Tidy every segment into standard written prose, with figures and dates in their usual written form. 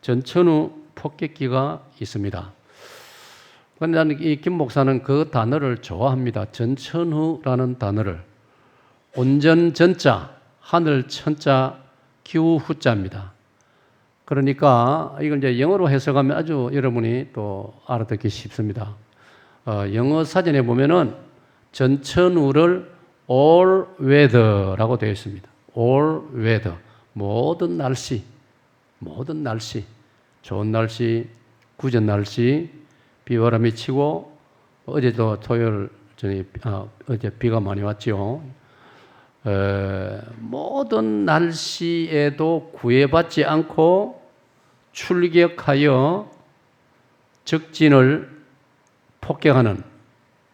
전천후 폭격기가 있습니다. 그런데 나는 이 김 목사는 그 단어를 좋아합니다. 전천후라는 단어를. 온전 전자, 하늘 천자, 기후 후자입니다. 그러니까 이걸 이제 영어로 해석하면 아주 여러분이 또 알아듣기 쉽습니다. 영어 사전에 보면은 전천후를 all weather라고 되어 있습니다. all weather, 모든 날씨, 좋은 날씨, 구전 날씨, 비바람이 치고 어제도 토요일 전에 어제 비가 많이 왔죠. 모든 날씨에도 구애받지 않고 출격하여 적진을 폭격하는,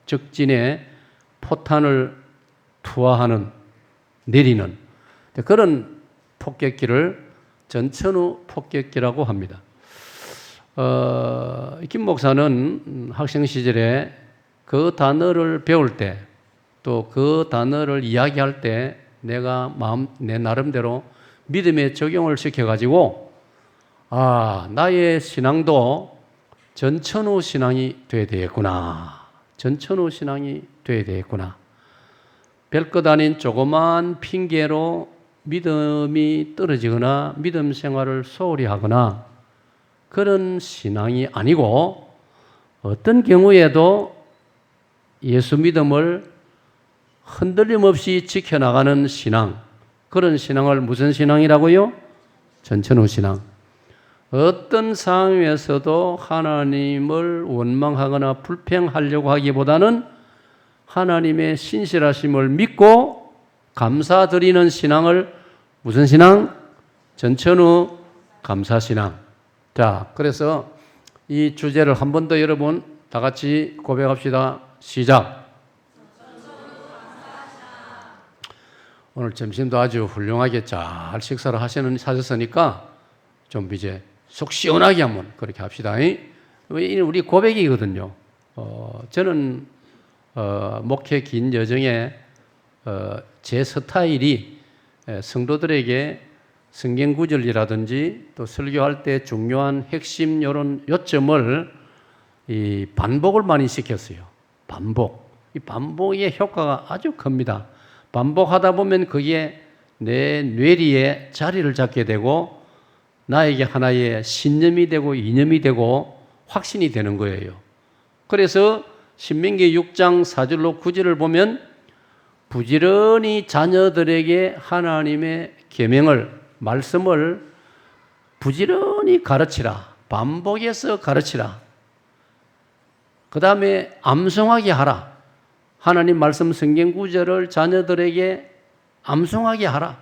적진에 포탄을 투하하는, 내리는 그런 폭격기를 전천후 폭격기라고 합니다. 김 목사는 학생 시절에 그 단어를 배울 때, 또 그 단어를 이야기할 때 내가 내 나름대로 믿음에 적용을 시켜가지고 나의 신앙도 전천후 신앙이 돼야 되겠구나. 전천후 신앙이 돼야 되겠구나. 별것 아닌 조그만 핑계로 믿음이 떨어지거나 믿음 생활을 소홀히 하거나 그런 신앙이 아니고 어떤 경우에도 예수 믿음을 흔들림 없이 지켜나가는 신앙, 그런 신앙을 무슨 신앙이라고요? 전천후 신앙. 어떤 상황에서도 하나님을 원망하거나 불평하려고 하기보다는 하나님의 신실하심을 믿고 감사드리는 신앙을 무슨 신앙? 전천후 감사신앙. 자, 그래서 이 주제를 한 번 더 여러분 다 같이 고백합시다. 시작. 오늘 점심도 아주 훌륭하게 잘 식사를 하셨으니까 좀 이제 속 시원하게 한번 그렇게 합시다. 우리 고백이거든요. 저는 목회 긴 여정에 제 스타일이 성도들에게 성경 구절이라든지 또 설교할 때 중요한 핵심 이런 요점을 이 반복을 많이 시켰어요. 이 반복의 효과가 아주 큽니다. 반복하다 보면 그게 내 뇌리에 자리를 잡게 되고 나에게 하나의 신념이 되고 이념이 되고 확신이 되는 거예요. 그래서 신명기 6장 4절로 9절을 보면 부지런히 자녀들에게 하나님의 계명을, 말씀을 부지런히 가르치라. 반복해서 가르치라. 그 다음에 암송하게 하라. 하나님 말씀 성경 구절을 자녀들에게 암송하게 하라.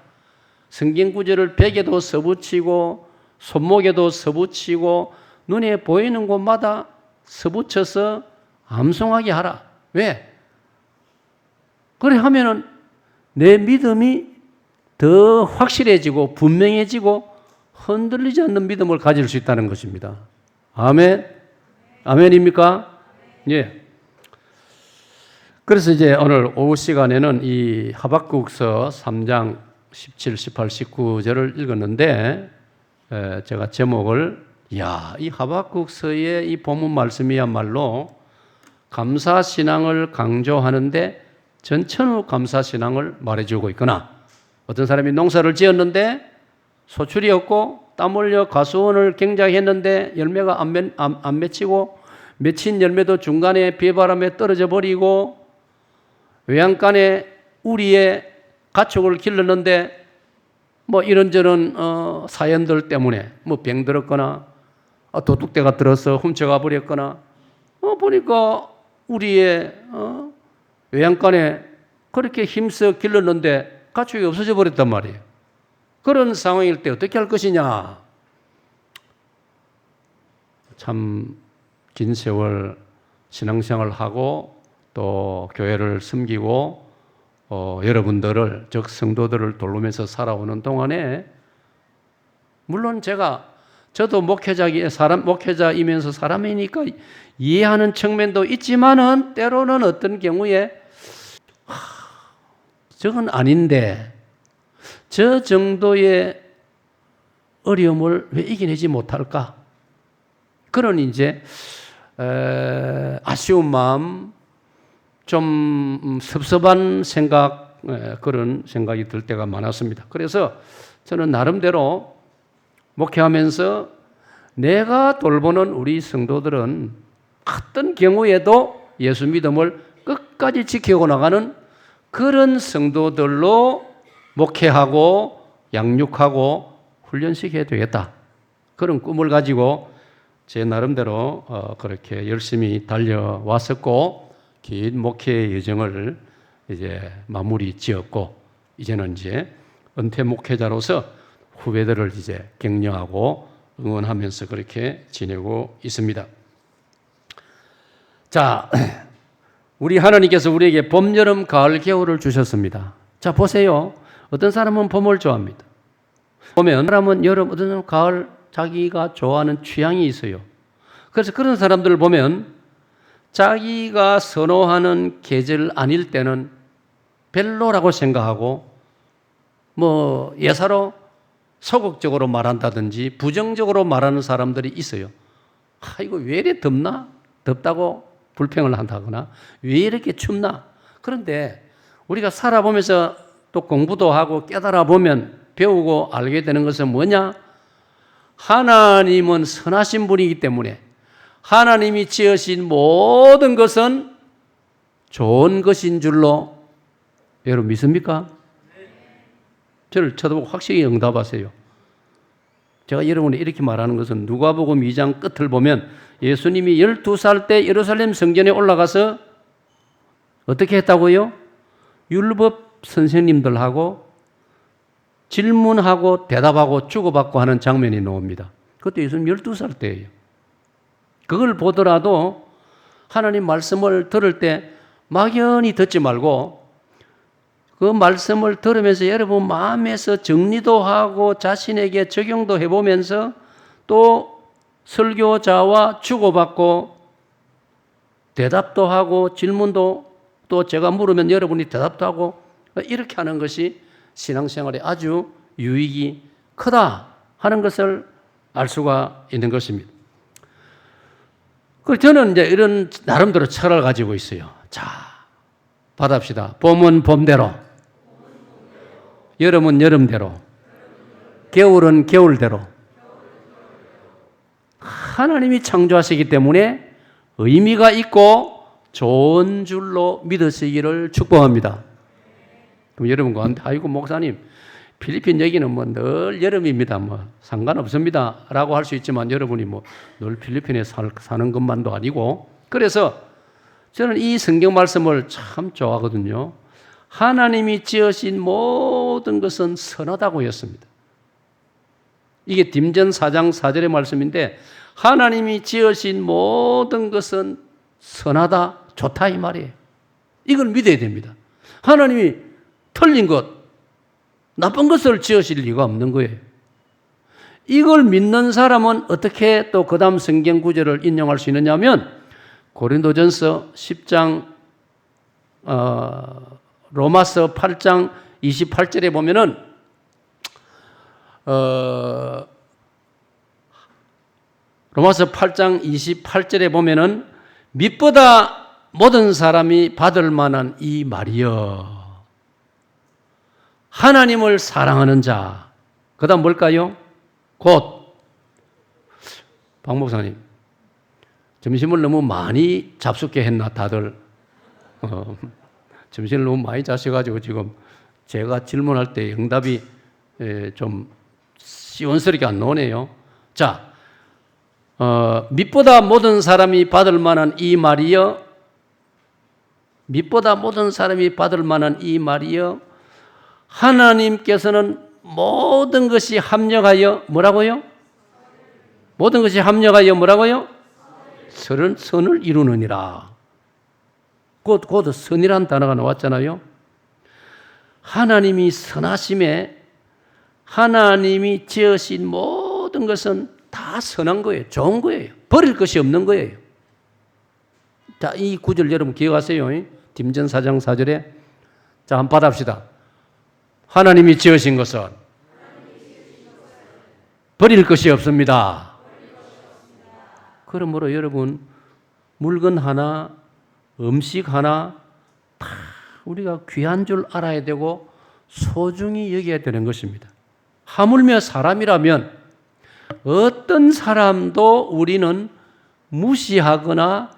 성경 구절을 벽에도 써붙이고 손목에도 써붙이고 눈에 보이는 곳마다 써붙여서 암송하게 하라. 왜? 그래 하면은 내 믿음이 더 확실해지고 분명해지고 흔들리지 않는 믿음을 가질 수 있다는 것입니다. 아멘? 아멘입니까? 예. 그래서 이제 오늘 오후 시간에는 이 하박국서 3장 17, 18, 19절을 읽었는데 제가 제목을 이 하박국서의 이 본문 말씀이야말로 감사신앙을 강조하는데 전천후 감사신앙을 말해주고 있거나 어떤 사람이 농사를 지었는데 소출이 없고 땀 흘려 가수원을 굉장히 했는데 열매가 안 맺히고 맺힌 열매도 중간에 비바람에 떨어져 버리고 외양간에 우리의 가축을 길렀는데 뭐 이런저런 사연들 때문에 뭐 병 들었거나 도둑대가 들어서 훔쳐가 버렸거나 보니까 우리의 외양간에 그렇게 힘써 길렀는데 가축이 없어져 버렸단 말이에요. 그런 상황일 때 어떻게 할 것이냐? 참 긴 세월 신앙생활을 하고 또 교회를 섬기고 여러분들을 즉 성도들을 돌보면서 살아오는 동안에 물론 저도 목회자이면서 사람이니까 이해하는 측면도 있지만은 때로는 어떤 경우에 저건 아닌데 저 정도의 어려움을 왜 이겨내지 못할까? 그런 이제 아쉬운 마음, 좀 섭섭한 생각, 그런 생각이 들 때가 많았습니다. 그래서 저는 나름대로 목회하면서 내가 돌보는 우리 성도들은 어떤 경우에도 예수 믿음을 끝까지 지키고 나가는 그런 성도들로 목회하고 양육하고 훈련시켜야 되겠다. 그런 꿈을 가지고 제 나름대로 그렇게 열심히 달려왔었고, 긴 목회 여정을 이제 마무리 지었고, 이제는 이제 은퇴 목회자로서 후배들을 이제 격려하고 응원하면서 그렇게 지내고 있습니다. 자, 우리 하나님께서 우리에게 봄, 여름, 가을, 겨울을 주셨습니다. 자, 보세요. 어떤 사람은 봄을 좋아합니다. 보면 사람은 여름, 어떤 사람은 가을, 자기가 좋아하는 취향이 있어요. 그래서 그런 사람들을 보면 자기가 선호하는 계절 아닐 때는 별로라고 생각하고 뭐 예사로 소극적으로 말한다든지 부정적으로 말하는 사람들이 있어요. 이거 왜 이래 덥나? 덥다고 불평을 한다거나 왜 이렇게 춥나? 그런데 우리가 살아보면서 또 공부도 하고 깨달아 보면 배우고 알게 되는 것은 뭐냐? 하나님은 선하신 분이기 때문에 하나님이 지으신 모든 것은 좋은 것인 줄로 여러분 믿습니까? 저를 쳐다보고 확실히 응답하세요. 제가 여러분이 이렇게 말하는 것은 누가복음 2장 끝을 보면 예수님이 12살 때 예루살렘 성전에 올라가서 어떻게 했다고요? 율법 선생님들하고 질문하고 대답하고 주고받고 하는 장면이 나옵니다. 그것도 예수님 12살 때예요. 그걸 보더라도 하나님 말씀을 들을 때 막연히 듣지 말고 그 말씀을 들으면서 여러분 마음에서 정리도 하고 자신에게 적용도 해보면서 또 설교자와 주고받고 대답도 하고 질문도 또 제가 물으면 여러분이 대답도 하고 이렇게 하는 것이 신앙생활에 아주 유익이 크다 하는 것을 알 수가 있는 것입니다. 그래서 저는 이제 이런 나름대로 철학을 가지고 있어요. 자, 받읍시다. 봄은 봄대로, 여름은 여름대로, 겨울은 겨울대로. 하나님이 창조하시기 때문에 의미가 있고 좋은 줄로 믿으시기를 축복합니다. 그럼 여러분 가운데 아이고 목사님 필리핀 여기는 뭐 늘 여름입니다. 뭐 상관없습니다. 라고 할 수 있지만 여러분이 뭐 늘 필리핀에 사는 것만도 아니고 그래서 저는 이 성경 말씀을 참 좋아하거든요. 하나님이 지으신 모든 것은 선하다고 했습니다. 이게 딤전 4장 4절의 말씀인데 하나님이 지으신 모든 것은 선하다, 좋다 이 말이에요. 이걸 믿어야 됩니다. 하나님이 틀린 것, 나쁜 것을 지으실 리가 없는 거예요. 이걸 믿는 사람은 어떻게 또 그 다음 성경 구절을 인용할 수 있느냐 하면 고린도전서 10장 로마서 8장 28절에 보면은 로마서 8장 28절에 보면은 mit보다 모든 사람이 받을 만한 이 말이여 하나님을 사랑하는 자. 그 다음 뭘까요? 곧 박 목사님 점심을 너무 많이 잡숫게 했나 다들 점심을 너무 많이 자셔가지고 지금 제가 질문할 때 응답이 좀 시원스럽게 안 나오네요. 자, mit보다 모든 사람이 받을 만한 이 말이여 mit보다 모든 사람이 받을 만한 이 말이여 하나님께서는 모든 것이 합력하여 뭐라고요? 모든 것이 합력하여 뭐라고요? 선을 이루느니라. 곧 선이라는 단어가 나왔잖아요. 하나님이 선하심에 하나님이 지으신 모든 것은 다 선한 거예요. 좋은 거예요. 버릴 것이 없는 거예요. 자, 이 구절 여러분 기억하세요. 딤전 4장 4절에 자, 한번 받읍시다. 하나님이 지으신 것은 버릴 것이 없습니다. 그러므로 여러분, 물건 하나, 음식 하나 다 우리가 귀한 줄 알아야 되고 소중히 여겨야 되는 것입니다. 하물며 사람이라면 어떤 사람도 우리는 무시하거나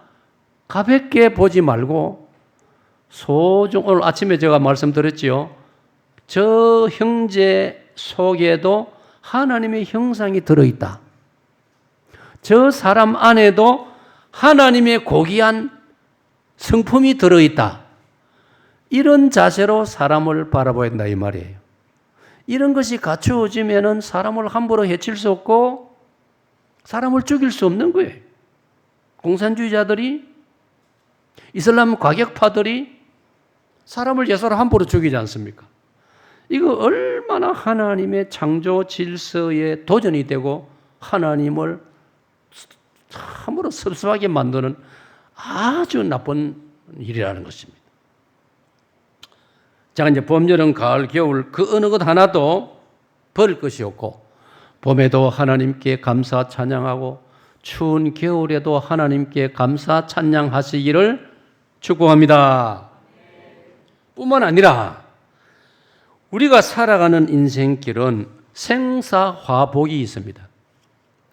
가볍게 보지 말고 오늘 아침에 제가 말씀드렸지요. 저 형제 속에도 하나님의 형상이 들어있다. 저 사람 안에도 하나님의 고귀한 성품이 들어있다. 이런 자세로 사람을 바라봐야 된다 이 말이에요. 이런 것이 갖추어지면은 사람을 함부로 해칠 수 없고 사람을 죽일 수 없는 거예요. 공산주의자들이, 이슬람 과격파들이 사람을 예서로 함부로 죽이지 않습니까? 이거 얼마나 하나님의 창조 질서에 도전이 되고 하나님을 참으로 섭섭하게 만드는 아주 나쁜 일이라는 것입니다. 자, 이제 봄, 여름, 가을, 겨울 그 어느 것 하나도 버릴 것이 없고 봄에도 하나님께 감사 찬양하고 추운 겨울에도 하나님께 감사 찬양하시기를 축복합니다. 뿐만 아니라 우리가 살아가는 인생길은 생사화복이 있습니다.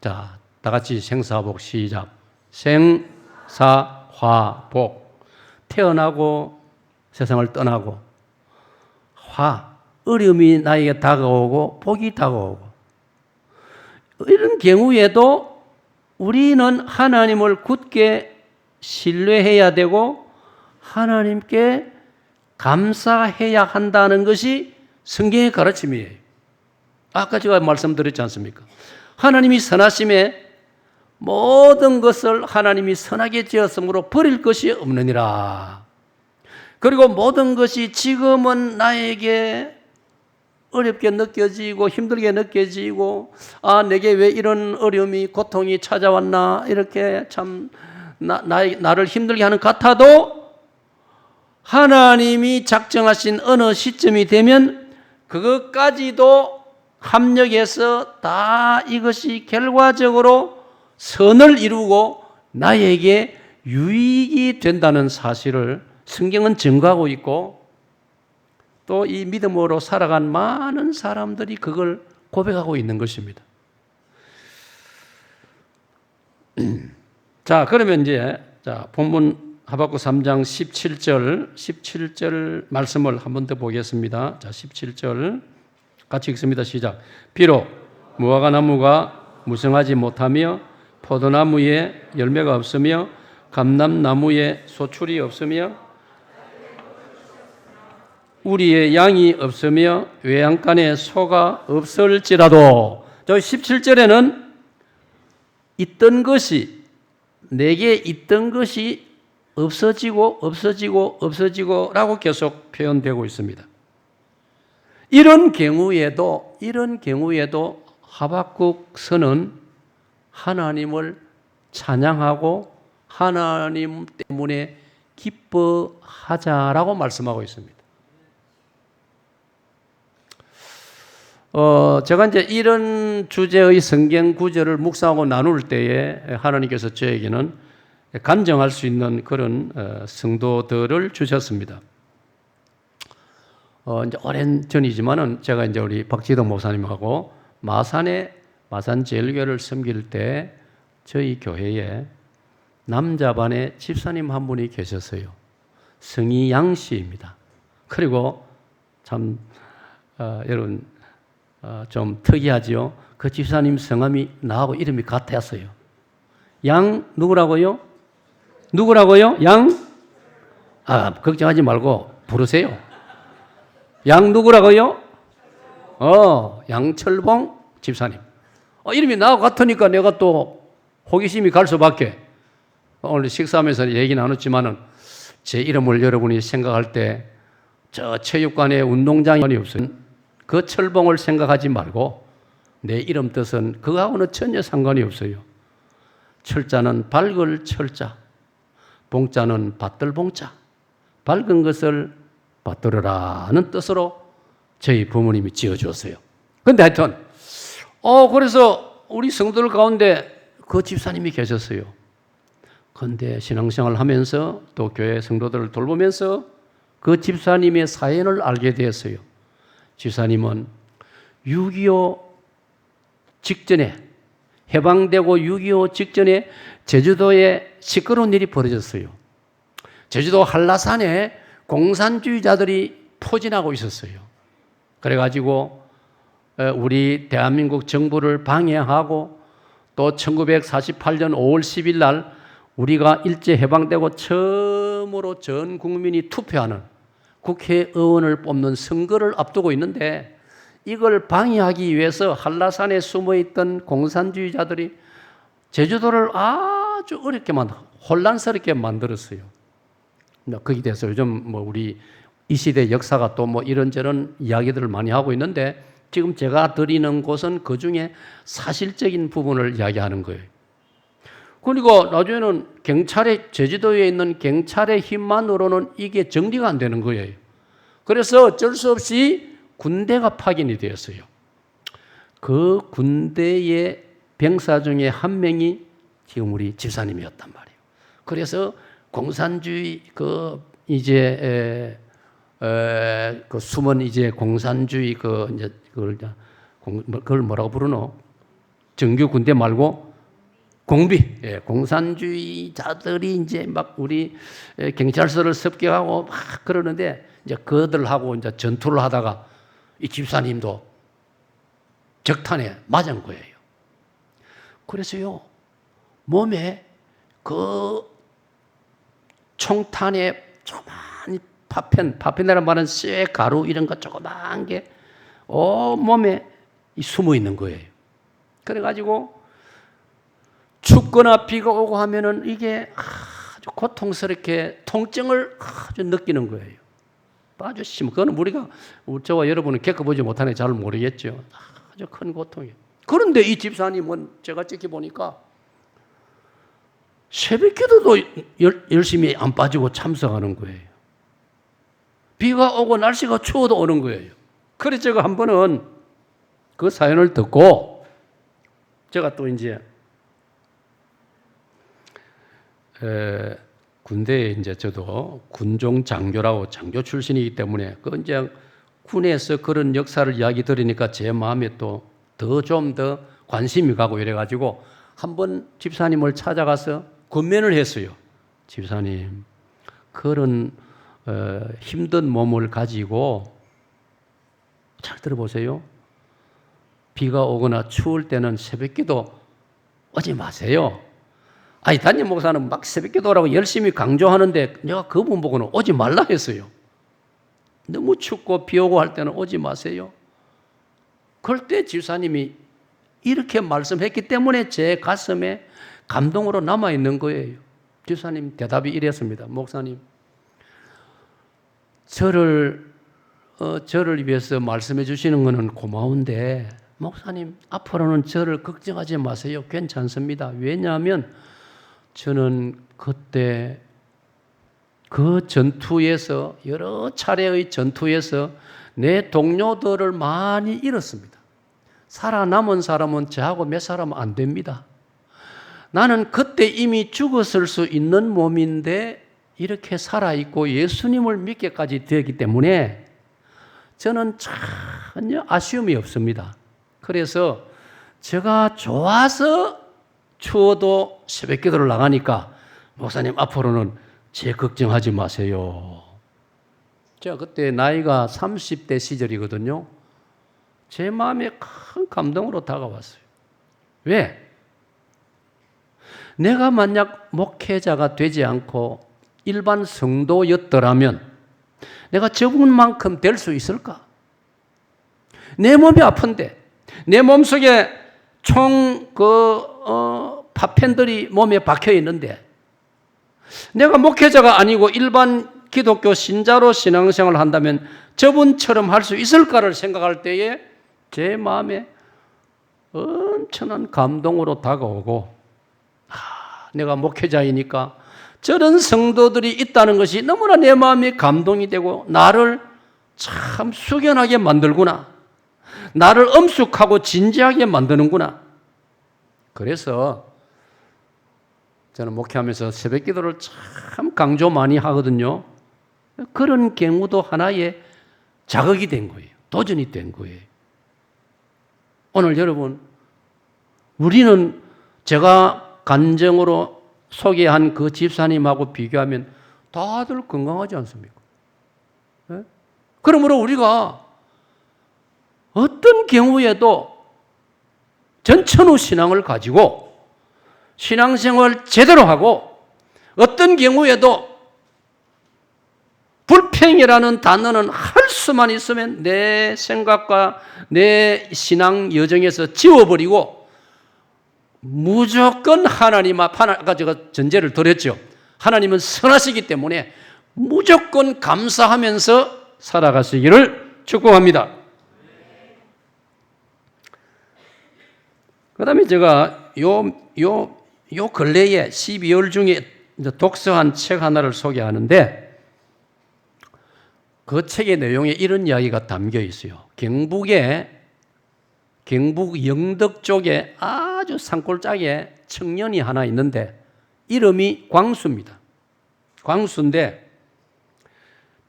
자, 다 같이 생사화복 시작. 생사화복. 태어나고 세상을 떠나고 어려움이 나에게 다가오고 복이 다가오고 이런 경우에도 우리는 하나님을 굳게 신뢰해야 되고 하나님께 감사해야 한다는 것이 성경의 가르침이에요. 아까 제가 말씀드렸지 않습니까? 하나님이 선하심에 모든 것을 하나님이 선하게 지었으므로 버릴 것이 없느니라. 그리고 모든 것이 지금은 나에게 어렵게 느껴지고 힘들게 느껴지고 내게 왜 이런 어려움이 고통이 찾아왔나 이렇게 참 나를 힘들게 하는 것 같아도 하나님이 작정하신 어느 시점이 되면 그것까지도 합력해서 다 이것이 결과적으로 선을 이루고 나에게 유익이 된다는 사실을 성경은 증거하고 있고 또 이 믿음으로 살아간 많은 사람들이 그걸 고백하고 있는 것입니다. 자, 그러면 이제 본문 하박국 3장 17절 말씀을 한 번 더 보겠습니다. 자, 17절 같이 읽습니다. 시작. 비록 무화과 나무가 무성하지 못하며 포도나무에 열매가 없으며 감람나무에 소출이 없으며 우리의 양이 없으며 외양간에 소가 없을지라도 저 17절에는 있던 것이 내게 있던 것이 없어지고 라고 계속 표현되고 있습니다. 이런 경우에도 하박국 서는 하나님을 찬양하고 하나님 때문에 기뻐하자라고 말씀하고 있습니다. 제가 이제 이런 주제의 성경 구절을 묵상하고 나눌 때에 하나님께서 저에게는 간증할 수 있는 그런 성도들을 주셨습니다. 이제 오랜 전이지만은 제가 이제 우리 박지덕 목사님하고 마산 제일교회를 섬길 때 저희 교회에 남자반에 집사님 한 분이 계셨어요. 성이 양 씨입니다. 그리고 참 여러분 좀 특이하지요. 그 집사님 성함이 나하고 이름이 같았어요. 양 누구라고요? 양? 걱정하지 말고 부르세요. 양 누구라고요? 양철봉 집사님. 이름이 나하고 같으니까 내가 또 호기심이 갈 수밖에. 오늘 식사하면서 얘기 나눴지만은 제 이름을 여러분이 생각할 때 저 체육관에 운동장이 없어요. 그 철봉을 생각하지 말고 내 이름 뜻은 그거하고는 전혀 상관이 없어요. 철자는 밝을 철자, 봉자는 받들 봉자, 밝은 것을 받들으라는 뜻으로 저희 부모님이 지어주었어요. 그런데 하여튼 그래서 우리 성도들 가운데 그 집사님이 계셨어요. 그런데 신앙생활 하면서 또 교회 성도들을 돌보면서 그 집사님의 사연을 알게 되었어요. 집사님은 6.25 직전에, 해방되고 6.25 직전에 제주도에 시끄러운 일이 벌어졌어요. 제주도 한라산에 공산주의자들이 포진하고 있었어요. 그래가지고 우리 대한민국 정부를 방해하고 또 1948년 5월 10일 날 우리가 일제 해방되고 처음으로 전 국민이 투표하는 국회의원을 뽑는 선거를 앞두고 있는데 이걸 방해하기 위해서 한라산에 숨어있던 공산주의자들이 제주도를 아주 어렵게 혼란스럽게 만들었어요. 거기에 대해서 요즘 우리 이 시대 역사가 또 이런저런 이야기들을 많이 하고 있는데 지금 제가 드리는 것은 그 중에 사실적인 부분을 이야기하는 거예요. 그리고 나중에는 제주도에 있는 경찰의 힘만으로는 이게 정리가 안 되는 거예요. 그래서 어쩔 수 없이 군대가 파견이 되었어요. 그 군대의 병사 중에 한 명이 지금 우리 집사님이었단 말이에요. 그래서 공산주의 그 숨은 공산주의 그걸 뭐라고 부르노? 정규 군대 말고 공비. 예, 공산주의자들이 이제 막 우리 경찰서를 습격하고 막 그러는데 이제 그들하고 이제 전투를 하다가 이 집사님도 적탄에 맞은 거예요. 그래서요, 몸에 그 총탄에 조그만 파편이라는 말은 쇠, 가루 이런 거 조그만 게 몸에 숨어 있는 거예요. 그래가지고 춥거나 비가 오고 하면은 이게 아주 고통스럽게 통증을 아주 느끼는 거예요. 아주 심한. 그거는 저와 여러분은 겪어보지 못하니 잘 모르겠죠. 아주 큰 고통이에요. 그런데 이 집사님은 제가 지켜보니까 새벽 기도도 열심히 안 빠지고 참석하는 거예요. 비가 오고 날씨가 추워도 오는 거예요. 그래서 제가 한 번은 그 사연을 듣고 제가 또 이제 군대에 이제 저도 군종 장교라고 장교 출신이기 때문에 이제 군에서 그런 역사를 이야기 들으니까 제 마음에 또 좀 더 관심이 가고 이래가지고 한번 집사님을 찾아가서 권면을 했어요. 집사님, 그런 힘든 몸을 가지고 잘 들어보세요. 비가 오거나 추울 때는 새벽기도 오지 마세요. 담임 목사는 막 새벽기도라고 열심히 강조하는데 내가 그분 보고는 오지 말라 했어요. 너무 춥고 비 오고 할 때는 오지 마세요. 그럴 때 집사님이 이렇게 말씀했기 때문에 제 가슴에 감동으로 남아있는 거예요. 집사님 대답이 이랬습니다. 목사님, 저를 위해서 말씀해 주시는 것은 고마운데 목사님, 앞으로는 저를 걱정하지 마세요. 괜찮습니다. 왜냐하면 저는 그때 그 전투에서 여러 차례의 전투에서 내 동료들을 많이 잃었습니다. 살아남은 사람은 저하고 몇 사람 안 됩니다. 나는 그때 이미 죽었을 수 있는 몸인데 이렇게 살아있고 예수님을 믿게까지 되었기 때문에 저는 전혀 아쉬움이 없습니다. 그래서 제가 좋아서 추워도 새벽 기도를 나가니까 목사님 앞으로는 제 걱정하지 마세요. 제가 그때 나이가 30대 시절이거든요. 제 마음에 큰 감동으로 다가왔어요. 왜? 내가 만약 목회자가 되지 않고 일반 성도였더라면 내가 저분만큼 될 수 있을까? 내 몸이 아픈데 내 몸속에 파편들이 몸에 박혀 있는데 내가 목회자가 아니고 일반 기독교 신자로 신앙생활을 한다면 저분처럼 할 수 있을까를 생각할 때에 제 마음에 엄청난 감동으로 다가오고 내가 목회자이니까 저런 성도들이 있다는 것이 너무나 내 마음에 감동이 되고 나를 참 숙연하게 만들구나. 나를 엄숙하고 진지하게 만드는구나. 그래서 저는 목회하면서 새벽 기도를 참 강조 많이 하거든요. 그런 경우도 하나의 자극이 된 거예요. 도전이 된 거예요. 오늘 여러분, 우리는 제가 간증으로 소개한 그 집사님하고 비교하면 다들 건강하지 않습니까? 네? 그러므로 우리가 어떤 경우에도 전천후 신앙을 가지고 신앙생활 제대로 하고 어떤 경우에도 불평이라는 단어는 할 수만 있으면 내 생각과 내 신앙 여정에서 지워버리고 무조건 하나님 앞, 아까 제가 전제를 드렸죠. 하나님은 선하시기 때문에 무조건 감사하면서 살아가시기를 축복합니다. 그 다음에 제가 요 근래에 12월 중에 독서한 책 하나를 소개하는데 그 책의 내용에 이런 이야기가 담겨 있어요. 경북 영덕 쪽에 아주 산골짜기에 청년이 하나 있는데 이름이 광수입니다. 광수인데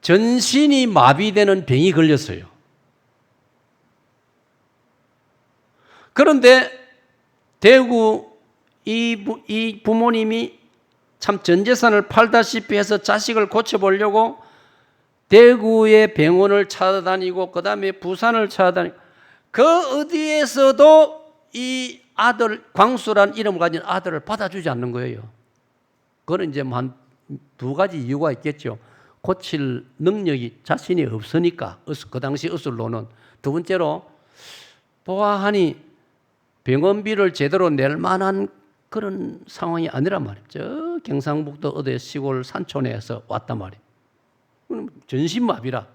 전신이 마비되는 병이 걸렸어요. 그런데 대구 이 부모님이 참 전 재산을 팔다시피 해서 자식을 고쳐보려고 대구의 병원을 찾아다니고 그 다음에 부산을 찾아다니고 그 어디에서도 이 아들 광수란 이름을 가진 아들을 받아주지 않는 거예요. 그건 이제 한 두 가지 이유가 있겠죠. 고칠 능력이 자신이 없으니까 그 당시 어슬로는. 두 번째로 보아하니 병원비를 제대로 낼 만한 그런 상황이 아니란 말이에요. 저 경상북도 어디 시골 산촌에서 왔단 말이에요. 전신마비라.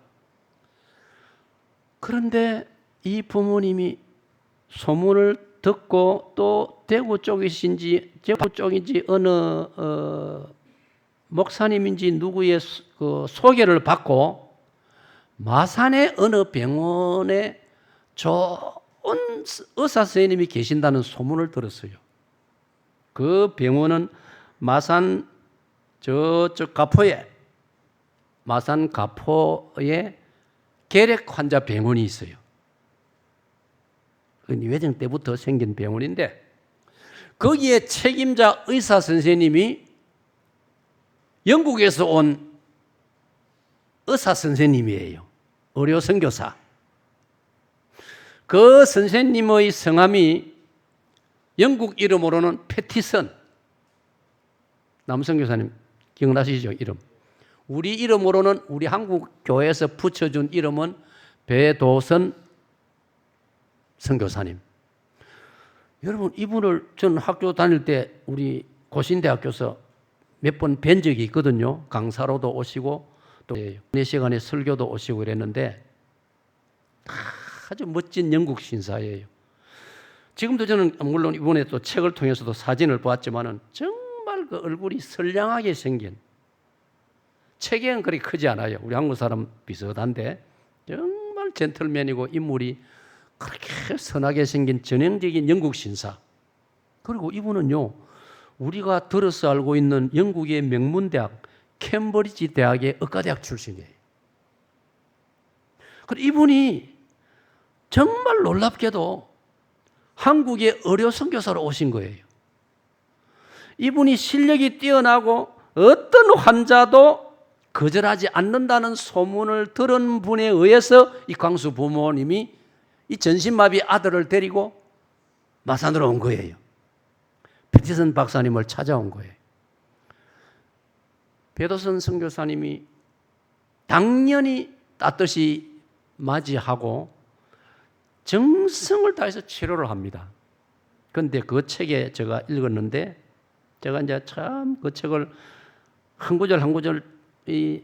그런데 이 부모님이 소문을 듣고 또 대구 쪽이신지 제부 쪽인지 어느 목사님인지 누구의 그 소개를 받고 마산의 어느 병원에 좋은 의사 선생님이 계신다는 소문을 들었어요. 그 병원은 마산 저쪽 가포에 마산 가포에 계략 환자 병원이 있어요. 외정 때부터 생긴 병원인데 거기에 책임자 의사 선생님이 영국에서 온 의사 선생님이에요. 의료 선교사. 그 선생님의 성함이 영국 이름으로는 패티슨. 남성 교사님 기억나시죠? 이름. 우리 이름으로는 우리 한국 교회에서 붙여준 이름은 배도선 선교사님. 여러분 이분을 저는 학교 다닐 때 우리 고신대학교에서 몇 번 뵌 적이 있거든요. 강사로도 오시고 또 4시간의 설교도 오시고 그랬는데 아주 멋진 영국 신사예요. 지금도 저는 물론 이번에 또 책을 통해서도 사진을 보았지만은 정말 그 얼굴이 선량하게 생긴, 체격은 그리 크지 않아요. 우리 한국 사람 비슷한데 정말 젠틀맨이고 인물이 그렇게 선하게 생긴 전형적인 영국 신사. 그리고 이분은요, 우리가 들어서 알고 있는 영국의 명문대학 캠브리지 대학의 의과대학 출신이에요. 그리고 이분이 정말 놀랍게도 한국의 의료 선교사로 오신 거예요. 이분이 실력이 뛰어나고 어떤 환자도 거절하지 않는다는 소문을 들은 분에 의해서 이 광수 부모님이 이 전신마비 아들을 데리고 마산으로 온 거예요. 패티슨 박사님을 찾아온 거예요. 배도선 선교사님이 당연히 따뜻이 맞이하고 정성을 다해서 치료를 합니다. 그런데 그 책에 제가 읽었는데 제가 이제 참 그 책을 한 구절 한 구절 이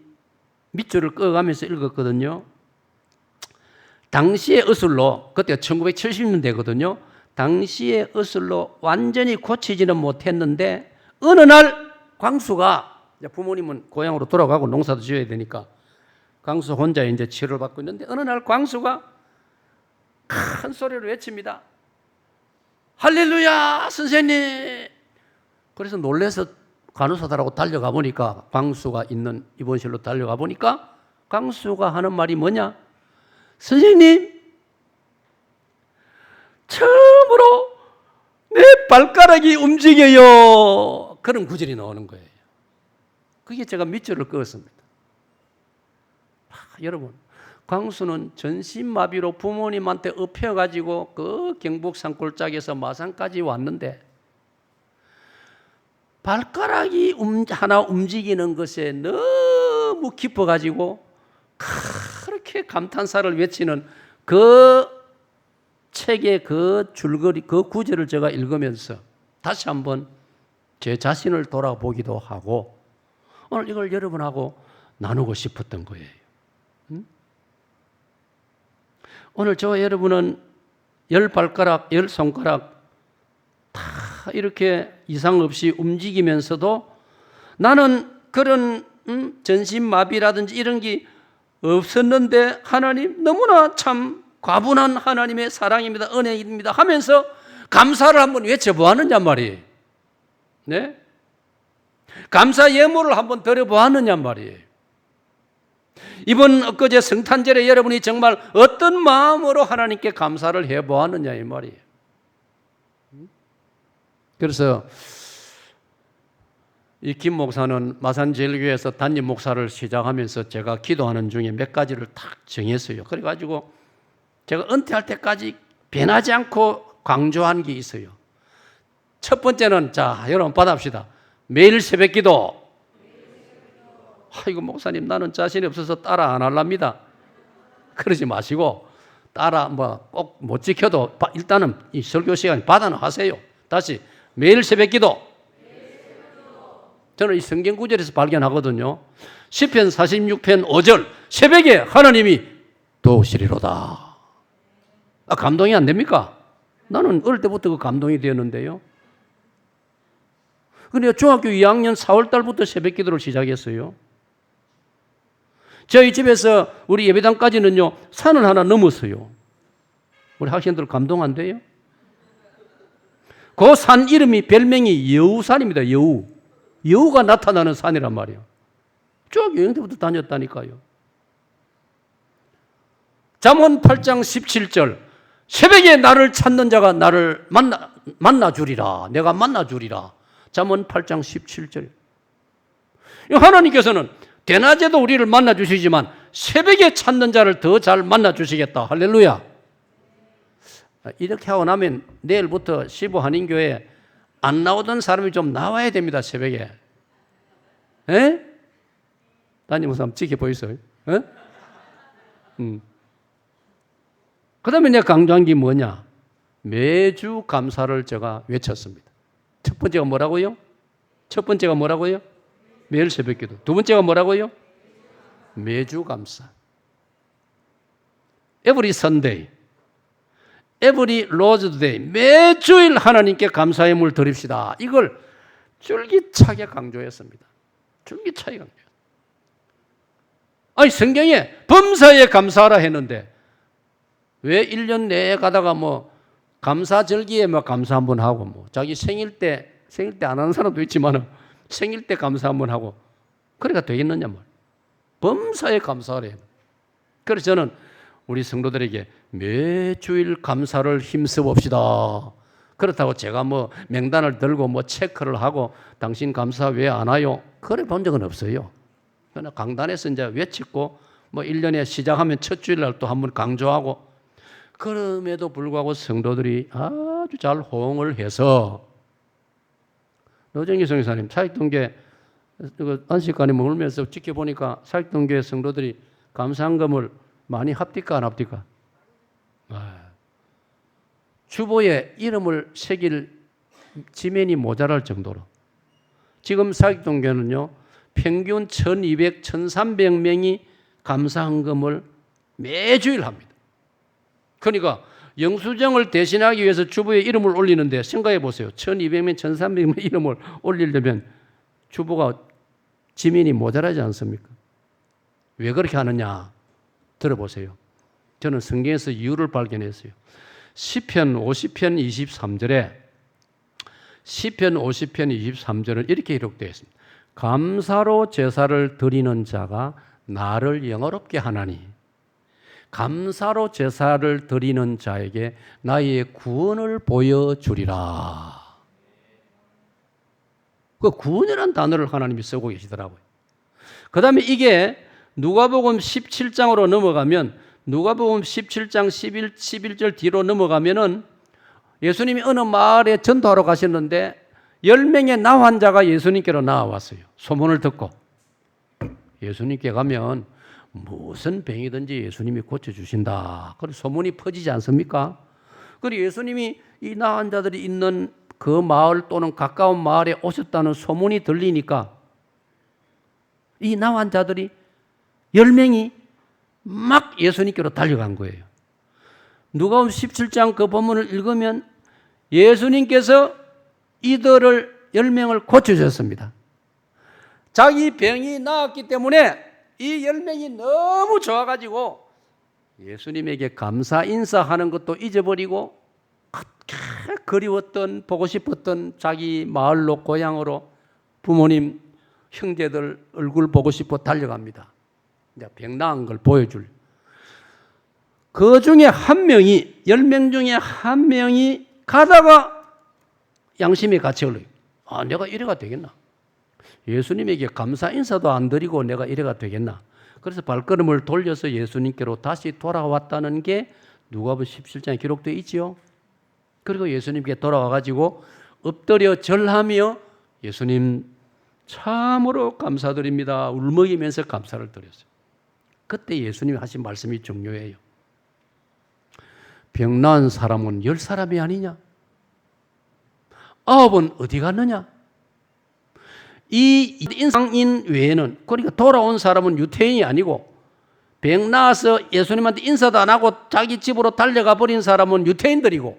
밑줄을 그어가면서 읽었거든요. 당시의 의술로, 그때 1970년대거든요. 당시의 의술로 완전히 고치지는 못했는데 어느 날 광수가, 부모님은 고향으로 돌아가고 농사도 지어야 되니까 광수 혼자 이제 치료를 받고 있는데 어느 날 광수가 큰 소리로 외칩니다. 할렐루야 선생님. 그래서 놀라서 간호사들하고 달려가 보니까, 광수가 있는 입원실로 달려가 보니까 광수가 하는 말이 뭐냐? 선생님, 처음으로 내 발가락이 움직여요. 그런 구절이 나오는 거예요. 그게 제가 밑줄을 그었습니다. 여러분, 광수는 전신마비로 부모님한테 업혀가지고 그 경북 산골짜기에서 마산까지 왔는데, 발가락이 하나 움직이는 것에 너무 깊어가지고 그렇게 감탄사를 외치는 그 책의 그 줄거리, 그 구절을 제가 읽으면서 다시 한번 제 자신을 돌아보기도 하고, 오늘 이걸 여러분하고 나누고 싶었던 거예요. 오늘 저와 여러분은 10발가락, 10손가락 다 이렇게 이상 없이 움직이면서도 나는 그런 전신마비라든지 이런 게 없었는데 하나님 너무나 참 과분한 하나님의 사랑입니다, 은혜입니다 하면서 감사를 한번 외쳐보았느냐 말이에요. 네? 감사 예물을 한번 드려보았느냐 말이에요. 이번 엊그제 성탄절에 여러분이 정말 어떤 마음으로 하나님께 감사를 해보았느냐 이 말이에요. 그래서 이 김 목사는 마산제일교회에서 담임 목사를 시작하면서 제가 기도하는 중에 몇 가지를 딱 정했어요. 그래가지고 제가 은퇴할 때까지 변하지 않고 강조한 게 있어요. 첫 번째는, 자, 여러분 받아봅시다. 매일 새벽기도. 아이고 목사님, 나는 자신이 없어서 따라 안 할랍니다. 그러지 마시고, 따라 뭐 꼭 못 지켜도 일단은 이 설교 시간에 받아는 하세요. 다시 매일 새벽기도. 저는 이 성경 구절에서 발견하거든요. 시편 46편 5절, 새벽에 하나님이 도우시리로다. 감동이 안 됩니까? 나는 어릴 때부터 그 감동이 되었는데요. 근데 중학교 2학년 4월 달부터 새벽 기도를 시작했어요. 저희 집에서 우리 예배당까지는요, 산을 하나 넘었어요. 우리 학생들 감동 안 돼요? 그 산 이름이 별명이 여우산입니다. 여우. 여우가 나타나는 산이란 말이에요. 쭉 여행 때부터 다녔다니까요. 잠언 8장 17절, 새벽에 나를 찾는 자가 나를 만나주리라. 내가 만나주리라. 잠언 8장 17절. 하나님께서는 대낮에도 우리를 만나주시지만 새벽에 찾는 자를 더 잘 만나주시겠다. 할렐루야. 이렇게 하고 나면 내일부터 시부 한인교회에 안 나오던 사람이 좀 나와야 됩니다. 새벽에. 에? 담임 사람 지켜보이세요? 에? 그 다음에 내가 강조한 게 뭐냐? 매주 감사를 제가 외쳤습니다. 첫 번째가 뭐라고요? 첫 번째가 뭐라고요? 매일 새벽 기도. 두 번째가 뭐라고요? 매주 감사. Every Sunday, Every Lord's Day. 매주일 하나님께 감사의 물 드립시다. 이걸 줄기차게 강조했습니다. 줄기차게 강조했습니다. 아니 성경에 범사에 감사하라 했는데 왜 1년 내에 가다가 뭐 감사절기에 뭐 감사 한번 하고 뭐 자기 생일 때 안 하는 사람도 있지만 생일 때 감사 한번 하고 그래가 되겠느냐 말. 범사에 감사하래. 그래서 저는 우리 성도들에게 매주일 감사를 힘써 봅시다. 그렇다고 제가 뭐 명단을 들고 뭐 체크를 하고 당신 감사 왜 안 와요? 그래 본 적은 없어요. 그러나 강단에서 이제 외치고 뭐 1년에 시작하면 첫 주일날 또 한번 강조하고 그럼에도 불구하고 성도들이 아주 잘 호응을 해서 노정희 성교사님 사익동교회 안식관에 머물면서 지켜보니까 사익동교회 성도들이 감사한금을 많이 합디까 안 합디까? 주보에 이름을 새길 지면이 모자랄 정도로 지금 사익동교회는요 평균 1200, 1300명이 감사한금을 매주일 합니다. 그러니까 영수증을 대신하기 위해서 주보에 이름을 올리는데 생각해 보세요. 1200명, 1300명 이름을 올리려면 주보가 지면이 모자라지 않습니까? 왜 그렇게 하느냐? 들어보세요. 저는 성경에서 이유를 발견했어요. 시편 50편 23절에 시편 50편 23절은 이렇게 기록되어 있습니다. 감사로 제사를 드리는 자가 나를 영화롭게 하나니 감사로 제사를 드리는 자에게 나의 구원을 보여주리라. 그 구원이라는 단어를 하나님이 쓰고 계시더라고요. 그 다음에 이게 누가복음 17장으로 넘어가면 누가복음 17장 11절 뒤로 넘어가면은 예수님이 어느 마을에 전도하러 가셨는데 10명의 나 환자가 예수님께로 나와왔어요. 소문을 듣고. 예수님께 가면 무슨 병이든지 예수님이 고쳐주신다. 그런 소문이 퍼지지 않습니까? 그리고 예수님이 이 나 환자들이 있는 그 마을 또는 가까운 마을에 오셨다는 소문이 들리니까 이 나 환자들이 10명이 막 예수님께로 달려간 거예요. 누가복음 17장 그 본문을 읽으면 예수님께서 이들을 10명을 고쳐주셨습니다. 자기 병이 나았기 때문에 이 10명이 너무 좋아가지고 예수님에게 감사 인사하는 것도 잊어버리고 그리웠던 보고 싶었던 자기 마을로 고향으로 부모님 형제들 얼굴 보고 싶어 달려갑니다. 이제 병 나은 걸 보여줄. 그 중에 한 명이 10명 중에 한 명이 가다가 양심의 가책을 내가 이래가 되겠나? 예수님에게 감사 인사도 안 드리고 내가 이래가 되겠나? 그래서 발걸음을 돌려서 예수님께로 다시 돌아왔다는 게 누가복음 17장에 기록되어 있지요. 그리고 예수님께 돌아와가지고 엎드려 절하며 예수님 참으로 감사드립니다. 울먹이면서 감사를 드렸어요. 그때 예수님이 하신 말씀이 중요해요. 병 나은 사람은 10사람이 아니냐? 9은 어디 갔느냐? 이 인상인 외에는, 그러니까 돌아온 사람은 유태인이 아니고 병 나아서 예수님한테 인사도 안 하고 자기 집으로 달려가 버린 사람은 유태인들이고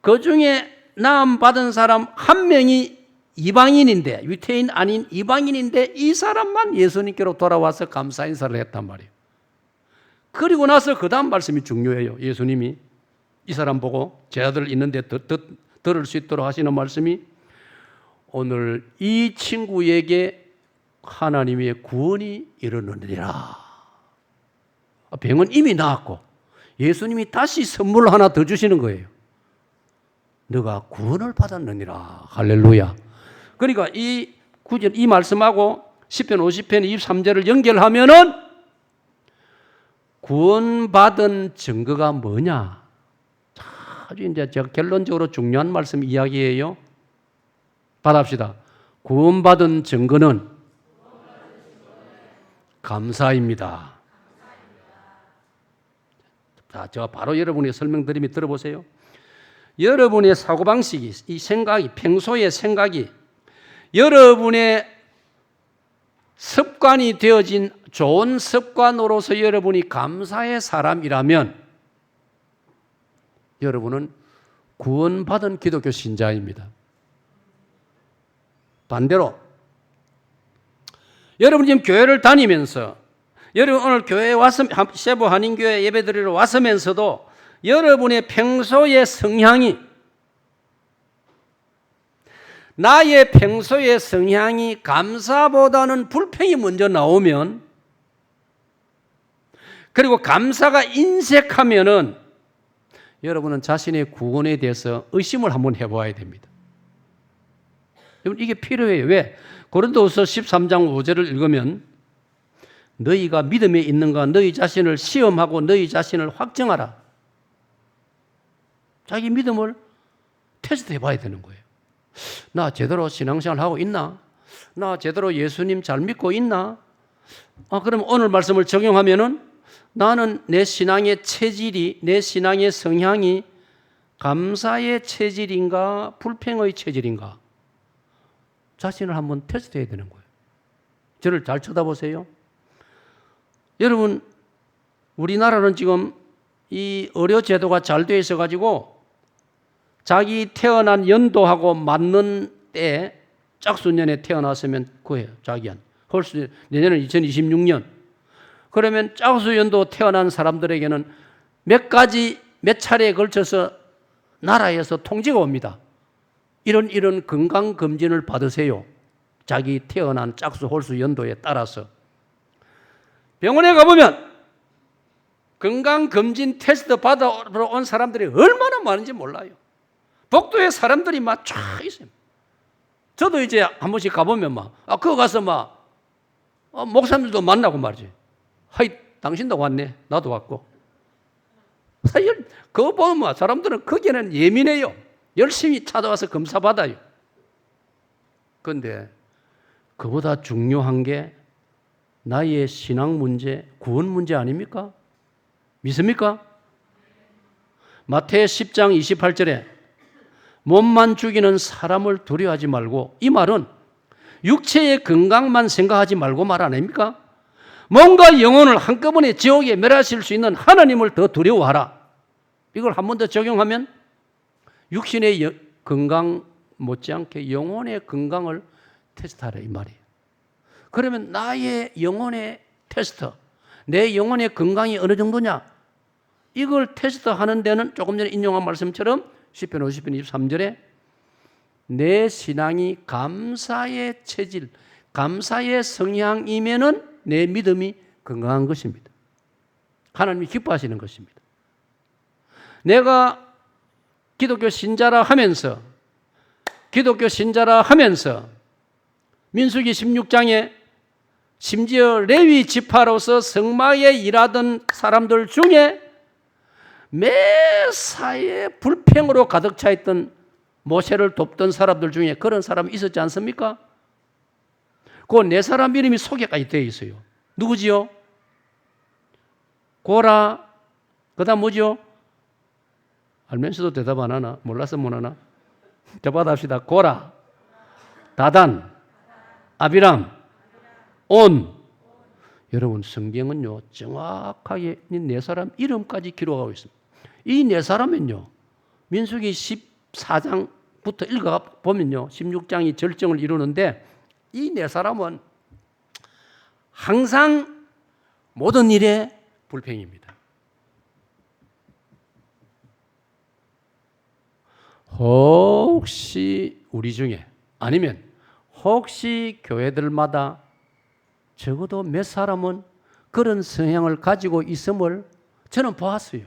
그 중에 나음 받은 사람 한 명이 이방인인데, 유태인 아닌 이방인인데 이 사람만 예수님께로 돌아와서 감사 인사를 했단 말이에요. 그리고 나서 그 다음 말씀이 중요해요. 예수님이 이 사람 보고 제 아들 있는데 들을 수 있도록 하시는 말씀이 오늘 이 친구에게 하나님의 구원이 이르느니라. 병은 이미 나았고 예수님이 다시 선물 하나 더 주시는 거예요. 너가 구원을 받았느니라. 할렐루야. 그러니까 이 말씀하고 시편 50편 23절을 연결하면은 구원받은 증거가 뭐냐? 아주 이제 제가 결론적으로 중요한 말씀 이야기예요. 받합시다. 구원받은 증거는 감사입니다. 자, 제가 바로 여러분에게 설명드리면 들어보세요. 여러분의 사고방식이, 이 생각이, 평소의 생각이 여러분의 습관이 되어진 좋은 습관으로서 여러분이 감사의 사람이라면 여러분은 구원받은 기독교 신자입니다. 반대로 여러분 지금 교회를 다니면서 여러분 오늘 교회에 와서 세부 한인교회 예배드리러 왔으면서도 여러분의 평소의 성향이 나의 평소의 성향이 감사보다는 불평이 먼저 나오면 그리고 감사가 인색하면은 여러분은 자신의 구원에 대해서 의심을 한번 해봐야 됩니다. 여러분 이게 필요해요. 왜? 고린도후서 13장 5절을 읽으면 너희가 믿음에 있는가 너희 자신을 시험하고 너희 자신을 확정하라. 자기 믿음을 테스트 해봐야 되는 거예요. 나 제대로 신앙생활 하고 있나? 나 제대로 예수님 잘 믿고 있나? 그럼 오늘 말씀을 적용하면은 나는 내 신앙의 체질이, 내 신앙의 성향이 감사의 체질인가, 불평의 체질인가? 자신을 한번 테스트해야 되는 거예요. 저를 잘 쳐다보세요. 여러분, 우리나라는 지금 이 의료 제도가 잘 되어 있어 가지고 자기 태어난 연도하고 맞는 때 짝수년에 태어났으면 구해요. 자기한. 내년은 2026년. 그러면 짝수 연도 태어난 사람들에게는 몇 가지 몇 차례에 걸쳐서 나라에서 통지가 옵니다. 이런 건강검진을 받으세요. 자기 태어난 짝수, 홀수, 연도에 따라서. 병원에 가보면 건강검진 테스트 받아러 온 사람들이 얼마나 많은지 몰라요. 복도에 사람들이 막 쫙 있어요. 저도 이제 한 번씩 가보면 그거 가서 목사님들도 만나고 말이지. 하이, 당신도 왔네. 나도 왔고. 사실 그거 보면 사람들은 거기에는 예민해요. 열심히 찾아와서 검사 받아요. 그런데 그보다 중요한 게 나의 신앙 문제, 구원 문제 아닙니까? 믿습니까? 마태의 10장 28절에 몸만 죽이는 사람을 두려워하지 말고, 이 말은 육체의 건강만 생각하지 말고 말 아닙니까? 몸과 영혼을 한꺼번에 지옥에 멸하실 수 있는 하나님을 더 두려워하라. 이걸 한 번 더 적용하면 육신의 건강 못지않게 영혼의 건강을 테스트하라 이 말이에요. 그러면 나의 영혼의 테스트, 내 영혼의 건강이 어느 정도냐? 이걸 테스트하는 데는 조금 전에 인용한 말씀처럼 시편 50편 23절에 내 신앙이 감사의 체질, 감사의 성향이면은 내 믿음이 건강한 것입니다. 하나님이 기뻐하시는 것입니다. 내가 기독교 신자라 하면서 민수기 16장에 심지어 레위 지파로서 성막에 일하던 사람들 중에 매사에 불평으로 가득 차 있던 모세를 돕던 사람들 중에 그런 사람이 있었지 않습니까? 그 네 사람 이름이 소개까지 되어 있어요. 누구지요? 고라, 그 다음 뭐죠? 알면서도 대답 안 하나? 몰라서 못 하나? 대답합시다. 고라, 다단, 아비람, 온. 여러분, 성경은요 정확하게 이 네 사람 이름까지 기록하고 있습니다. 이 네 사람은요 민수기 14장부터 읽어보면요 16장이 절정을 이루는데 이 네 사람은 항상 모든 일에 불평입니다. 혹시 우리 중에 아니면 혹시 교회들마다 적어도 몇 사람은 그런 성향을 가지고 있음을 저는 보았어요.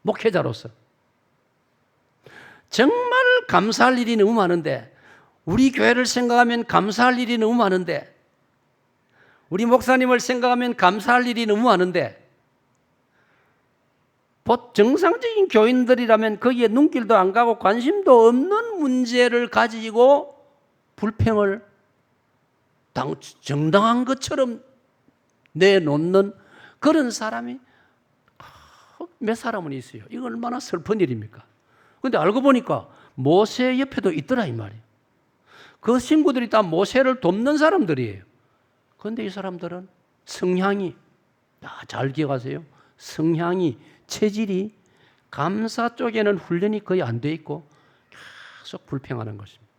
목회자로서. 정말 감사할 일이 너무 많은데, 우리 교회를 생각하면 감사할 일이 너무 많은데, 우리 목사님을 생각하면 감사할 일이 너무 많은데, 정상적인 교인들이라면 거기에 눈길도 안 가고 관심도 없는 문제를 가지고 불평을 정당한 것처럼 내놓는 그런 사람이 몇 사람은 있어요. 이거 얼마나 슬픈 일입니까? 그런데 알고 보니까 모세 옆에도 있더라 이 말이에요. 그 친구들이 다 모세를 돕는 사람들이에요. 그런데 이 사람들은 성향이, 잘 기억하세요. 성향이, 체질이 감사 쪽에는 훈련이 거의 안 돼 있고 계속 불평하는 것입니다.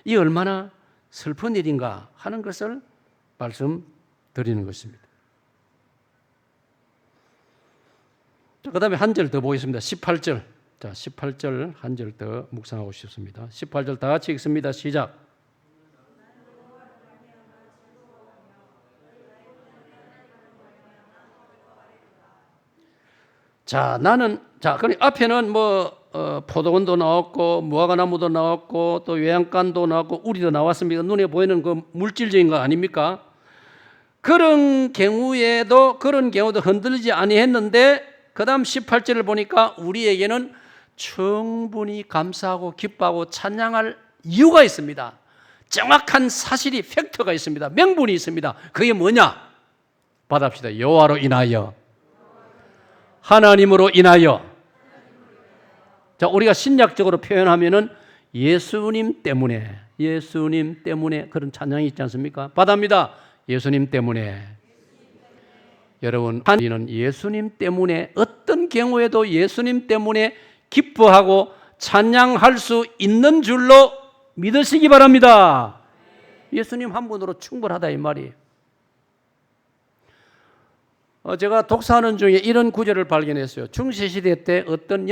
이 얼마나 슬픈 일인가 하는 것을 말씀드리는 것입니다. 그 다음에 한 절 더 보겠습니다. 18절. 자, 18절 한 절 더 묵상하고 싶습니다. 18절 다 같이 읽습니다. 시작. 자, 그럼 앞에는 포도원도 나왔고, 무화과나무도 나왔고, 또 외양간도 나왔고, 우리도 나왔습니다. 눈에 보이는 그 물질적인 거 아닙니까? 그런 경우도 흔들리지 아니했는데, 그 다음 18절을 보니까 우리에게는 충분히 감사하고 기뻐하고 찬양할 이유가 있습니다. 정확한 사실이, 팩트가 있습니다. 명분이 있습니다. 그게 뭐냐? 받합시다. 여호와로 인하여, 하나님으로 인하여. 자, 우리가 신약적으로 표현하면은 예수님 때문에 그런 찬양이 있지 않습니까? 받합니다. 예수님 때문에. 여러분, 우리는 예수님 때문에, 어떤 경우에도 예수님 때문에 기뻐하고 찬양할 수 있는 줄로 믿으시기 바랍니다. 예수님 한 분으로 충분하다 이 말이에요. 제가 독서하는 중에 이런 구절을 발견했어요. 중세시대 때 어떤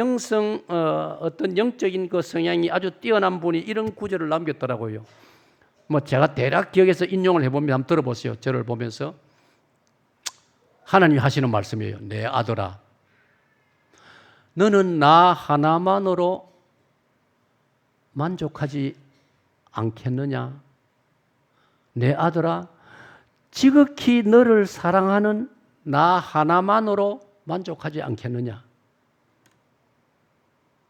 어떤 영적인 그 성향이 아주 뛰어난 분이 이런 구절을 남겼더라고요. 뭐 제가 대략 기억해서 인용을 해보면 한번 들어보세요. 저를 보면서. 하나님이 하시는 말씀이에요. 내 아들아, 너는 나 하나만으로 만족하지 않겠느냐? 내 아들아, 지극히 너를 사랑하는 나 하나만으로 만족하지 않겠느냐?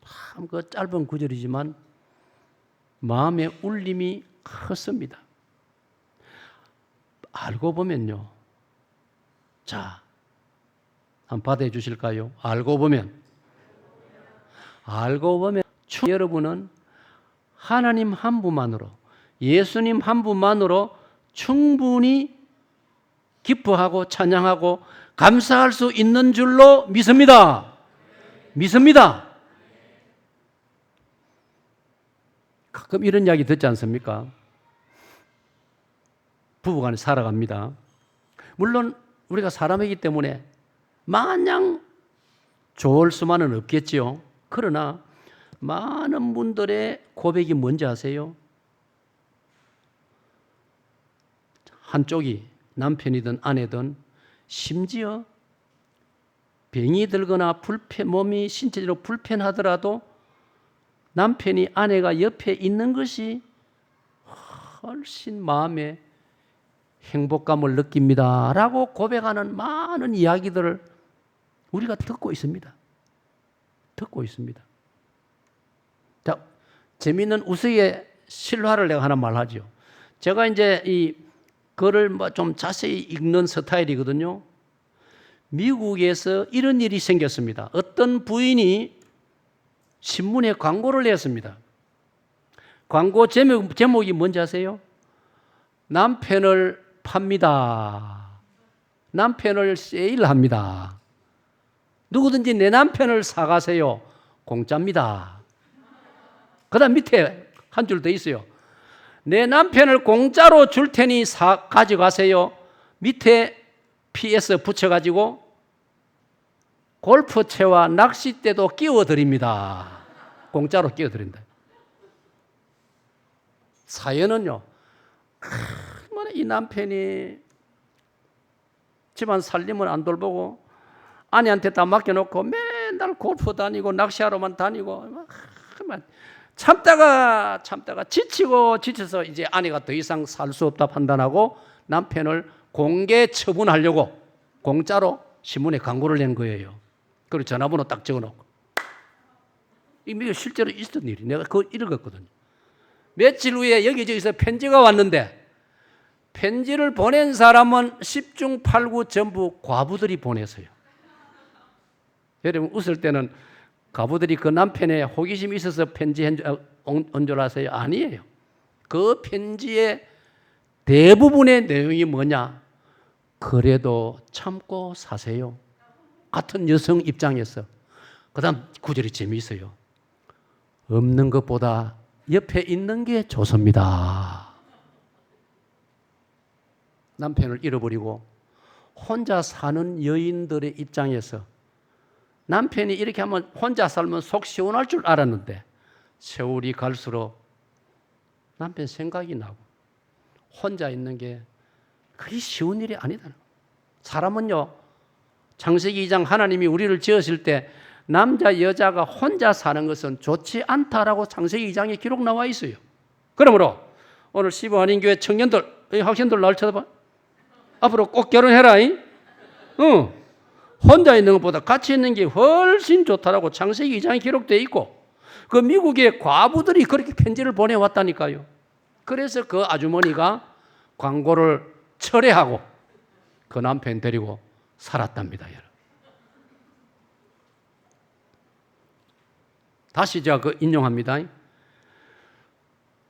참 그 짧은 구절이지만 마음의 울림이 컸습니다. 알고 보면요. 자, 한번 받아해 주실까요? 알고 보면 여러분은 하나님 한 분만으로, 예수님 한 분만으로 충분히 기뻐하고 찬양하고 감사할 수 있는 줄로 믿습니다. 믿습니다. 가끔 이런 이야기 듣지 않습니까? 부부간에 살아갑니다. 물론 우리가 사람이기 때문에 마냥 좋을 수만은 없겠지요. 그러나 많은 분들의 고백이 뭔지 아세요? 한쪽이 남편이든 아내든 심지어 병이 들거나 몸이 신체적으로 불편하더라도 남편이 아내가 옆에 있는 것이 훨씬 마음에 행복감을 느낍니다 라고 고백하는 많은 이야기들을 우리가 듣고 있습니다. 자, 재미있는 우스의 실화를 내가 하나 말하죠. 제가 이제 이 글을 좀 자세히 읽는 스타일이거든요. 미국에서 이런 일이 생겼습니다. 어떤 부인이 신문에 광고를 냈습니다. 광고 제목이 뭔지 아세요? 남편을 팝니다. 남편을 세일합니다. 누구든지 내 남편을 사가세요. 공짜입니다. 그 다음 밑에 한 줄 더 있어요. 내 남편을 공짜로 줄 테니 가져가세요. 밑에 PS 붙여가지고 골프채와 낚싯대도 끼워드립니다. 공짜로 끼워드린다. 사연은요, 이 남편이 집안 살림을 안 돌보고 아내한테 다 맡겨놓고 맨날 골프 다니고 낚시하러만 다니고 참다가 지쳐서 이제 아내가 더 이상 살 수 없다 판단하고 남편을 공개 처분하려고 공짜로 신문에 광고를 낸 거예요. 그리고 전화번호 딱 적어놓고. 이게 실제로 있었던 일이 내가 그걸 읽었거든요. 며칠 후에 여기저기서 편지가 왔는데 편지를 보낸 사람은 10중 8구 전부 과부들이 보내서요. 여러분 웃을 때는 과부들이 그 남편의 호기심이 있어서 편지 온 줄 아세요? 아니에요. 그 편지의 대부분의 내용이 뭐냐? 그래도 참고 사세요. 같은 여성 입장에서. 그 다음 구절이 재미있어요. 없는 것보다 옆에 있는 게 좋습니다. 남편을 잃어버리고 혼자 사는 여인들의 입장에서 남편이 이렇게 하면 혼자 살면 속 시원할 줄 알았는데 세월이 갈수록 남편 생각이 나고 혼자 있는 게 그리 쉬운 일이 아니다. 사람은요, 창세기 2장 하나님이 우리를 지으실 때 남자 여자가 혼자 사는 것은 좋지 않다라고 창세기 2장에 기록 나와 있어요. 그러므로 오늘 시부한인교회 청년들, 학생들 날 쳐다봐. 앞으로 꼭 결혼해라. 혼자 있는 것보다 같이 있는 게 훨씬 좋다라고 창세기 2장에 기록되어 있고 그 미국의 과부들이 그렇게 편지를 보내왔다니까요. 그래서 그 아주머니가 광고를 철회하고 그 남편 데리고 살았답니다. 여러분. 다시 제가 그 인용합니다.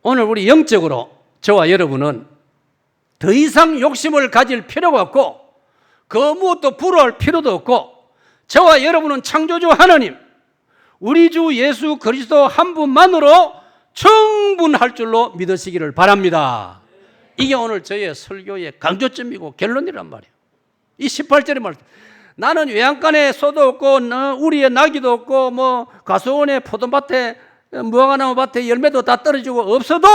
오늘 우리 영적으로 저와 여러분은 더 이상 욕심을 가질 필요가 없고 그 무엇도 부러워할 필요도 없고 저와 여러분은 창조주 하나님 우리 주 예수 그리스도 한 분만으로 충분할 줄로 믿으시기를 바랍니다. 이게 오늘 저의 설교의 강조점이고 결론이란 말이에요. 이 18절의 말, 나는 외양간에 소도 없고 우리의 나귀도 없고 뭐 가수원의 포도밭에 무화과나무 밭에 열매도 다 떨어지고 없어도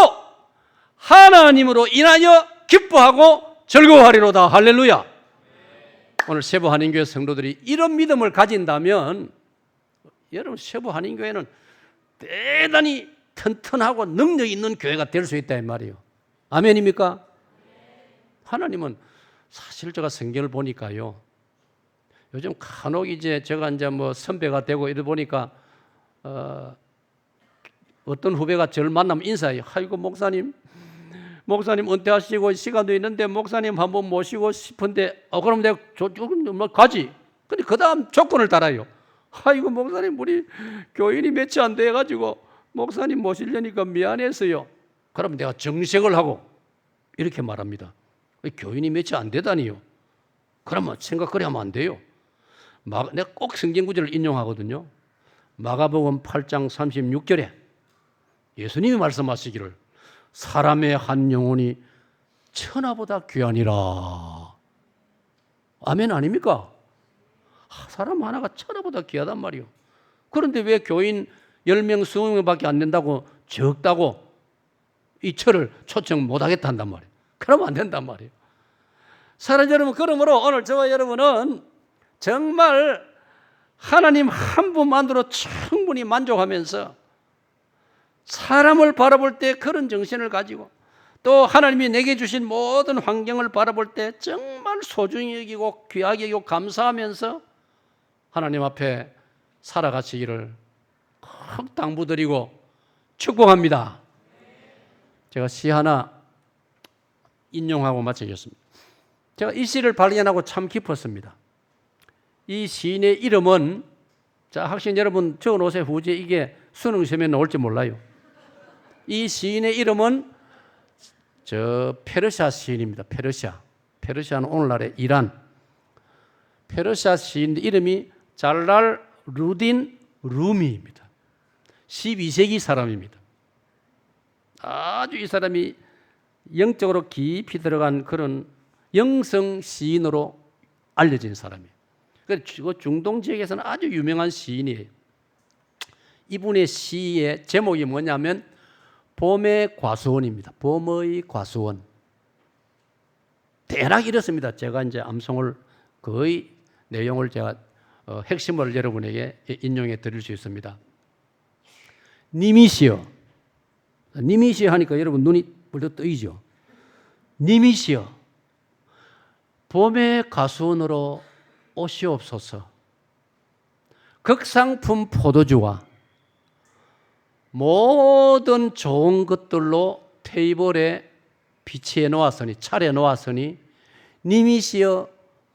하나님으로 인하여 기뻐하고 즐거워하리로다. 할렐루야. 오늘 세부한인교회 성도들이 이런 믿음을 가진다면 여러분 세부한인교회는 대단히 튼튼하고 능력 있는 교회가 될 수 있다 이 말이에요. 아멘입니까? 하나님은 사실 제가 성경을 보니까요. 요즘 간혹 이제 제가 이제 뭐 선배가 되고 이러다 보니까 어떤 후배가 저를 만나면 인사해요. 아이고 목사님 은퇴하시고 시간도 있는데 목사님 한번 모시고 싶은데 그럼 내가 조금 가지. 근데 그 다음 조건을 달아요. 아이고 목사님 우리 교인이 몇이 안 돼가지고 목사님 모시려니까 미안해서요. 그럼 내가 정색을 하고 이렇게 말합니다. 교인이 몇이 안 되다니요. 그러면 생각거리 하면 안 돼요. 내가 꼭 성경 구절을 인용하거든요. 마가복음 8장 36절에 예수님이 말씀하시기를 사람의 한 영혼이 천하보다 귀하니라. 아멘 아닙니까? 사람 하나가 천하보다 귀하단 말이요. 그런데 왜 교인 10명, 20명밖에 안 된다고 적다고 이 철을 초청 못하겠다 한단 말이에요. 그러면 안 된단 말이에요. 사랑하는 여러분, 그러므로 오늘 저와 여러분은 정말 하나님 한 분만으로 충분히 만족하면서 사람을 바라볼 때 그런 정신을 가지고 또 하나님이 내게 주신 모든 환경을 바라볼 때 정말 소중히 여기고 귀하게 여기고 감사하면서 하나님 앞에 살아가시기를 꼭 당부드리고 축복합니다. 제가 시 하나 인용하고 마치겠습니다. 제가 이 시를 발견하고 참 기뻤습니다. 이 시인의 이름은 자 학생 여러분 적어놓으세요. 후지에 이게 수능 시험에 나올지 몰라요. 이 시인의 이름은 저 페르시아 시인입니다. 페르시아는 오늘날의 이란. 페르시아 시인 이름이 잘랄 루딘 루미입니다. 12세기 사람입니다. 아주 이 사람이 영적으로 깊이 들어간 그런 영성 시인으로 알려진 사람이에요. 그리고 중동 지역에서는 아주 유명한 시인이에요. 이분의 시의 제목이 뭐냐면 봄의 과수원입니다. 봄의 과수원. 대략 이렇습니다. 제가 이제 암송을 거의 내용을 제가 핵심을 여러분에게 인용해 드릴 수 있습니다. 님이시여. 님이시여 하니까 여러분 눈이 벌떡 뜨이죠. 님이시여. 봄의 과수원으로 오시옵소서. 극상품 포도주와 모든 좋은 것들로 테이블에 비치해 놓았으니 차려 놓았으니 님이시여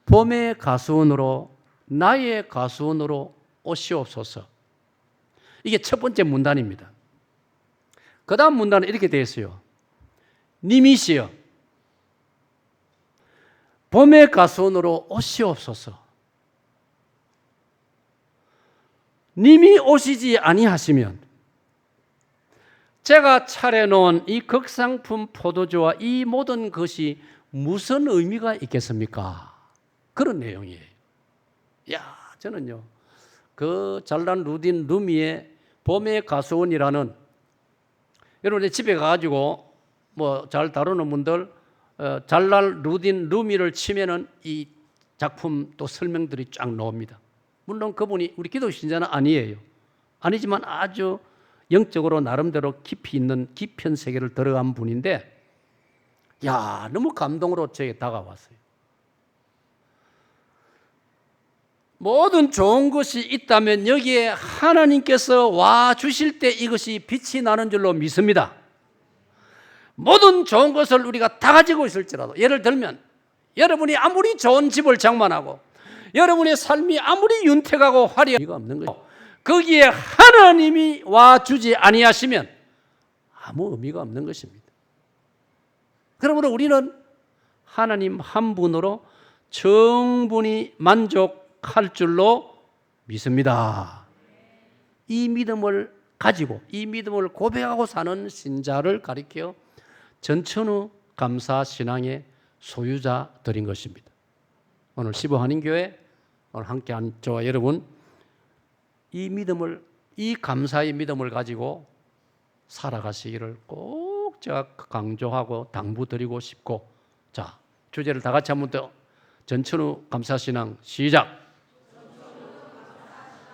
봄의 가수원으로 나의 가수원으로 오시옵소서. 이게 첫 번째 문단입니다. 그 다음 문단은 이렇게 되어 있어요. 님이시여 봄의 가수원으로 오시옵소서. 님이 오시지 아니하시면 제가 차려놓은 이 극상품 포도주와 이 모든 것이 무슨 의미가 있겠습니까? 그런 내용이에요. 야, 저는요, 그 잘난 루딘 루미의 봄의 가수원이라는 여러분 집에 가가지고 뭐 잘 다루는 분들 잘난 루딘 루미를 치면은 이 작품 또 설명들이 쫙 나옵니다. 물론 그분이 우리 기독 신자는 아니에요. 아니지만 아주 영적으로 나름대로 깊이 있는 깊은 세계를 들어간 분인데 야 너무 감동으로 저에게 다가왔어요. 모든 좋은 것이 있다면 여기에 하나님께서 와 주실 때 이것이 빛이 나는 줄로 믿습니다. 모든 좋은 것을 우리가 다 가지고 있을지라도 예를 들면 여러분이 아무리 좋은 집을 장만하고 여러분의 삶이 아무리 윤택하고 화려한 의미가 없는 거예요. 거기에 하나님이 와주지 아니하시면 아무 의미가 없는 것입니다. 그러므로 우리는 하나님 한 분으로 충분히 만족할 줄로 믿습니다. 이 믿음을 가지고 이 믿음을 고백하고 사는 신자를 가리켜 전천후 감사 신앙의 소유자들인 것입니다. 오늘 15한인교회 오늘 함께한 저와 여러분 이 믿음을, 이 감사의 믿음을 가지고 살아가시기를 꼭 제가 강조하고 당부드리고 싶고, 자, 주제를 다 같이 한번 더 전천후 감사신앙 시작.